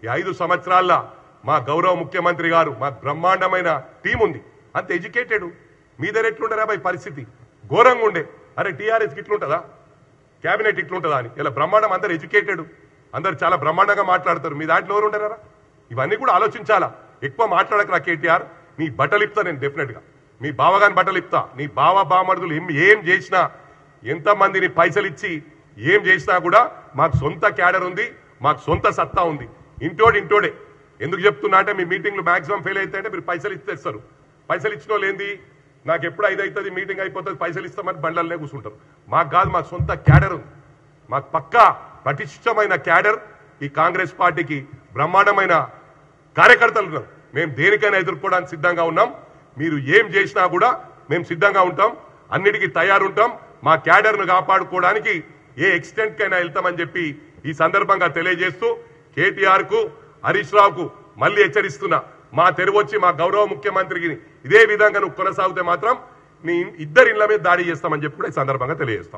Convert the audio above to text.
ఈ 5 సంవత్సరాల మా గౌరవ ముఖ్యమంత్రి గారు మా బ్రహ్మాండమైన టీం ఉంది, అంత ఎడ్యుకేటెడ్. మీ దగ్గర ఎట్లుంటారా భయ్ పరిస్థితి ఘోరంగా ఉండే. అరే టీఆర్ఎస్కి ఇట్లుంటుందా, క్యాబినెట్ ఇట్లుంటుందా అని. ఇలా బ్రహ్మాండం, అందరు ఎడ్యుకేటెడ్, అందరు చాలా బ్రహ్మాండంగా మాట్లాడతారు. మీ దాంట్లో ఎవరు ఉంటారా? ఇవన్నీ కూడా ఆలోచించాలా. ఎక్కువ మాట్లాడకరా కేటీఆర్. నీ బట్టలు ఇప్తా నేను డెఫినెట్గా, మీ బావగాని బట్టలు ఇప్తా. నీ బావమరుదులు ఏం చేసినా, ఎంతమందిని పైసలు ఇచ్చి ఏం చేసినా కూడా మాకు సొంత క్యాడర్ ఉంది, మాకు సొంత సత్తా ఉంది. ఇంటోడే. ఎందుకు చెప్తున్నా అంటే మీ మీటింగ్లు మాక్సిమం ఫెయిల్ అయితే అంటే మీరు పైసలు ఇస్తారు. పైసలు ఇచ్చిన వాళ్ళు ఏంది, నాకు ఎప్పుడు 5 అవుతుంది మీటింగ్ అయిపోతుంది పైసలు ఇస్తామని బండ్లనే కూర్చుంటారు. మాకు కాదు, మాకు సొంత క్యాడర్ ఉంది. మాకు పక్కా పటిష్టమైన క్యాడర్ ఈ కాంగ్రెస్ పార్టీకి బ్రహ్మాండమైన కార్యకర్తలు ఉన్నారు. మేము దేనికైనా ఎదుర్కోవడానికి సిద్ధంగా ఉన్నాం. మీరు ఏం చేసినా కూడా మేము సిద్ధంగా ఉంటాం, అన్నిటికీ తయారుంటాం. మా క్యాడర్ను కాపాడుకోవడానికి ఏ ఎక్స్టెంట్ కైనా వెళ్తామని చెప్పి ఈ సందర్భంగా తెలియజేస్తూ కేటీఆర్ కు, హరీష్ రావుకు మళ్ళీ హెచ్చరిస్తున్నా. మా తెరువొచ్చి మా గౌరవ ముఖ్యమంత్రికి ఇదే విధంగా నువ్వు కొనసాగితే మాత్రం నీ ఇద్దరి ఇళ్ల మీద దాడి చేస్తామని చెప్పి కూడా ఈ సందర్భంగా తెలియజేస్తాం.